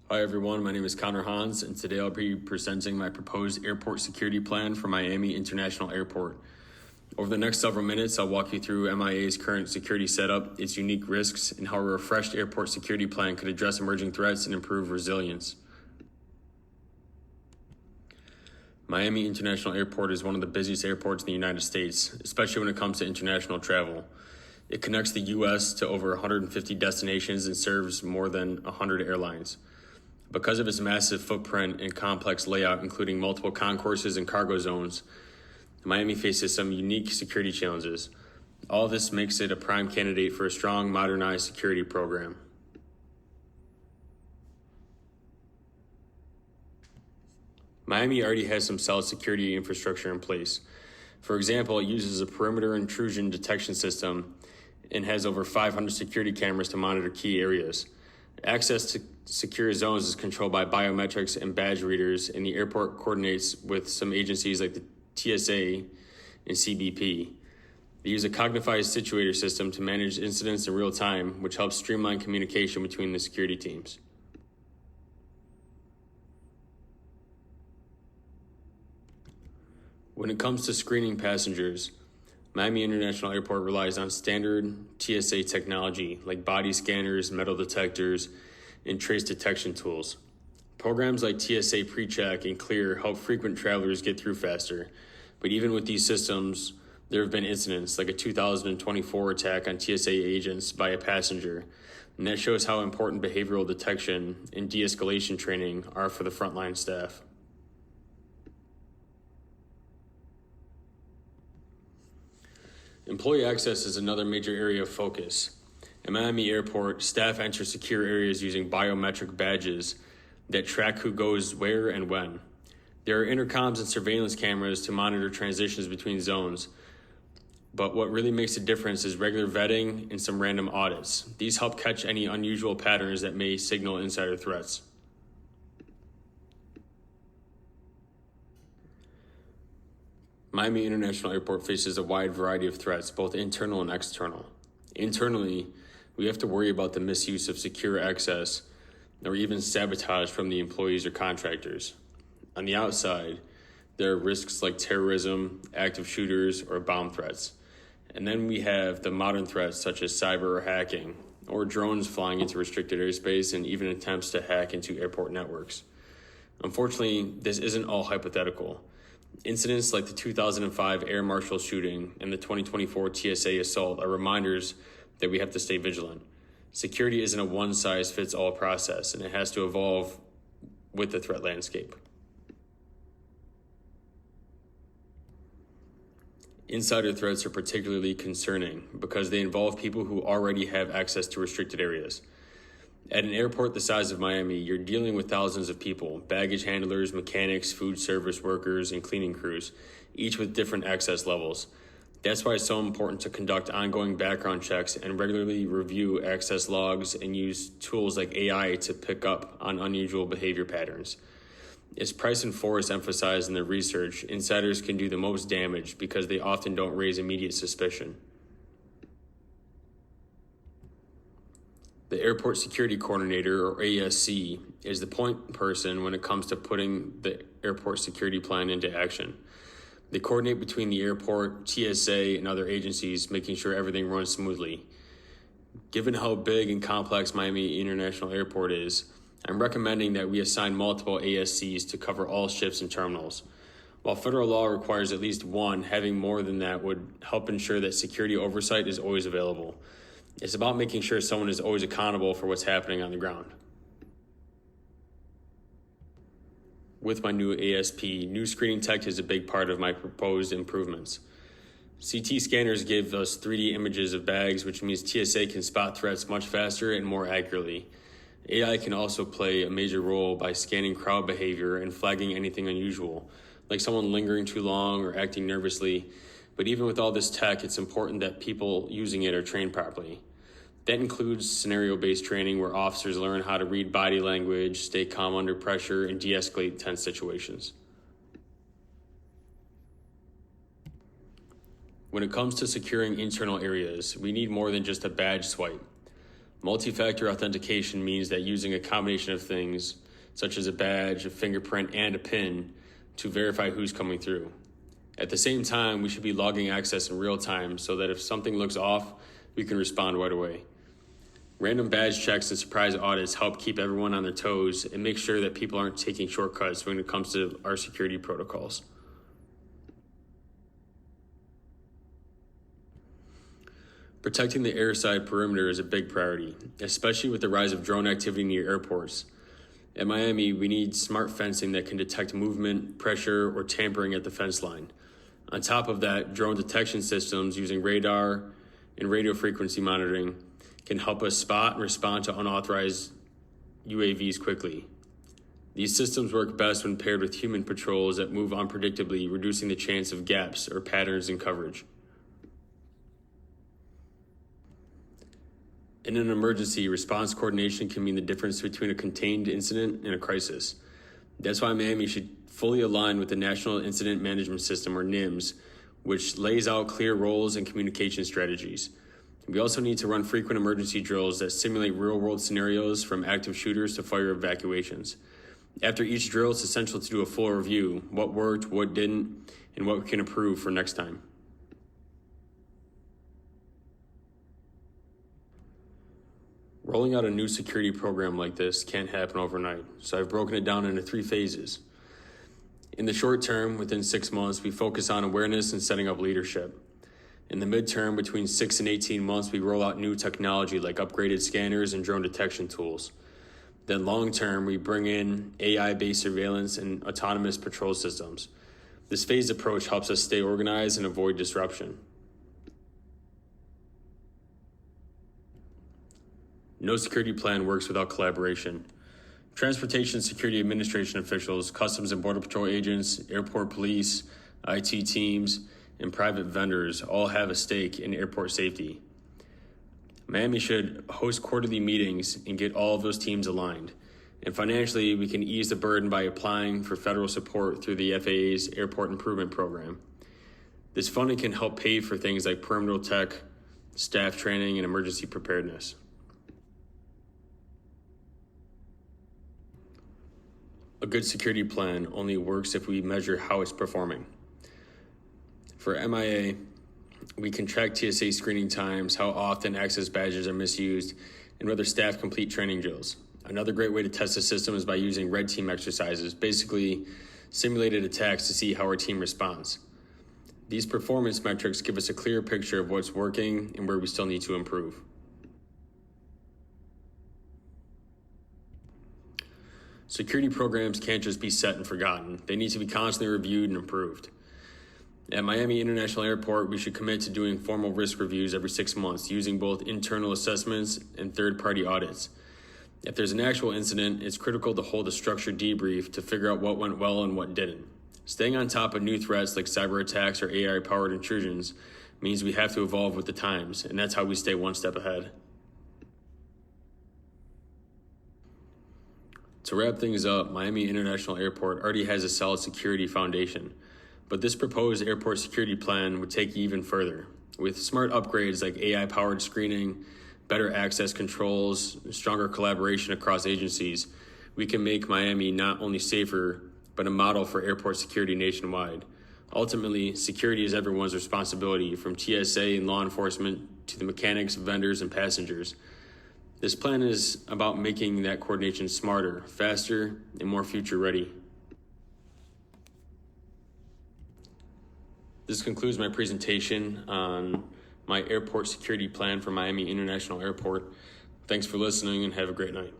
Hi everyone, my name is Connor Hans, and today I'll be presenting my proposed airport security plan for Miami International Airport. Over the next several minutes, I'll walk you through MIA's current security setup, its unique risks, and how a refreshed airport security plan could address emerging threats and improve resilience. Miami International Airport is one of the busiest airports in the United States, especially when it comes to international travel. It connects the U.S. to over 150 destinations and serves more than 100 airlines. Because of its massive footprint and complex layout, including multiple concourses and cargo zones, Miami faces some unique security challenges. All of this makes it a prime candidate for a strong, modernized security program. Miami already has some solid security infrastructure in place. For example, it uses a perimeter intrusion detection system and has over 500 security cameras to monitor key areas. Access to secure zones is controlled by biometrics and badge readers, and the airport coordinates with some agencies like the TSA and CBP. They use a cognified situator system to manage incidents in real time, which helps streamline communication between the security teams. When it comes to screening passengers, Miami International Airport relies on standard TSA technology like body scanners, metal detectors, and trace detection tools. Programs like TSA PreCheck and Clear help frequent travelers get through faster, but even with these systems, there have been incidents like a 2024 attack on TSA agents by a passenger, and that shows how important behavioral detection and de-escalation training are for the frontline staff. Employee access is another major area of focus. At Miami Airport, staff enter secure areas using biometric badges that track who goes where and when. There are intercoms and surveillance cameras to monitor transitions between zones, but what really makes a difference is regular vetting and some random audits. These help catch any unusual patterns that may signal insider threats. Miami International Airport faces a wide variety of threats, both internal and external. Internally, we have to worry about the misuse of secure access or even sabotage from the employees or contractors. On the outside, there are risks like terrorism, active shooters, or bomb threats. And then we have the modern threats such as cyber or hacking, or drones flying into restricted airspace, and even attempts to hack into airport networks. Unfortunately, this isn't all hypothetical. Incidents like the 2005 Air Marshal shooting and the 2024 TSA assault are reminders that we have to stay vigilant. Security isn't a one-size-fits-all process, and it has to evolve with the threat landscape. Insider threats are particularly concerning because they involve people who already have access to restricted areas. At an airport the size of Miami, you're dealing with thousands of people, baggage handlers, mechanics, food service workers, and cleaning crews, each with different access levels. That's why it's so important to conduct ongoing background checks and regularly review access logs and use tools like AI to pick up on unusual behavior patterns. As Price and Forrest emphasized in their research, insiders can do the most damage because they often don't raise immediate suspicion. The Airport Security Coordinator, or ASC, is the point person when it comes to putting the airport security plan into action. They coordinate between the airport, TSA, and other agencies, making sure everything runs smoothly. Given how big and complex Miami International Airport is, I'm recommending that we assign multiple ASCs to cover all ships and terminals. While federal law requires at least one, having more than that would help ensure that security oversight is always available. It's about making sure someone is always accountable for what's happening on the ground. With my new ASP, new screening tech is a big part of my proposed improvements. CT scanners give us 3D images of bags, which means TSA can spot threats much faster and more accurately. AI can also play a major role by scanning crowd behavior and flagging anything unusual, like someone lingering too long or acting nervously. But even with all this tech, it's important that people using it are trained properly. That includes scenario-based training where officers learn how to read body language, stay calm under pressure, and de-escalate tense situations. When it comes to securing internal areas, we need more than just a badge swipe. Multi-factor authentication means that using a combination of things, such as a badge, a fingerprint, and a PIN, to verify who's coming through. At the same time, we should be logging access in real time so that if something looks off, we can respond right away. Random badge checks and surprise audits help keep everyone on their toes and make sure that people aren't taking shortcuts when it comes to our security protocols. Protecting the airside perimeter is a big priority, especially with the rise of drone activity near airports. At Miami, we need smart fencing that can detect movement, pressure, or tampering at the fence line. On top of that, drone detection systems using radar and radio frequency monitoring can help us spot and respond to unauthorized UAVs quickly. These systems work best when paired with human patrols that move unpredictably, reducing the chance of gaps or patterns in coverage. In an emergency, response coordination can mean the difference between a contained incident and a crisis. That's why Miami should fully align with the National Incident Management System, or NIMS, which lays out clear roles and communication strategies. We also need to run frequent emergency drills that simulate real-world scenarios, from active shooters to fire evacuations. After each drill, it's essential to do a full review: what worked, what didn't, and what we can improve for next time. Rolling out a new security program like this can't happen overnight, so I've broken it down into 3 phases. In the short term, within 6 months, we focus on awareness and setting up leadership. In the midterm, between 6 and 18 months, we roll out new technology like upgraded scanners and drone detection tools. Then long term, we bring in AI-based surveillance and autonomous patrol systems. This phased approach helps us stay organized and avoid disruption. No security plan works without collaboration. Transportation Security Administration officials, Customs and Border Patrol agents, airport police, IT teams, and private vendors all have a stake in airport safety. Miami should host quarterly meetings and get all of those teams aligned. And financially, we can ease the burden by applying for federal support through the FAA's Airport Improvement Program. This funding can help pay for things like perimeter tech, staff training, and emergency preparedness. A good security plan only works if we measure how it's performing. For MIA, we can track TSA screening times, how often access badges are misused, and whether staff complete training drills. Another great way to test the system is by using red team exercises, basically simulated attacks, to see how our team responds. These performance metrics give us a clear picture of what's working and where we still need to improve. Security programs can't just be set and forgotten. They need to be constantly reviewed and improved. At Miami International Airport, we should commit to doing formal risk reviews every 6 months, using both internal assessments and third-party audits. If there's an actual incident, it's critical to hold a structured debrief to figure out what went well and what didn't. Staying on top of new threats like cyber attacks or AI-powered intrusions means we have to evolve with the times, and that's how we stay one step ahead. To wrap things up, Miami International Airport already has a solid security foundation, but this proposed airport security plan would take it even further. With smart upgrades like AI-powered screening, better access controls, stronger collaboration across agencies, we can make Miami not only safer, but a model for airport security nationwide. Ultimately, security is everyone's responsibility, from TSA and law enforcement to the mechanics, vendors, and passengers. This plan is about making that coordination smarter, faster, and more future-ready. This concludes my presentation on my airport security plan for Miami International Airport. Thanks for listening and have a great night.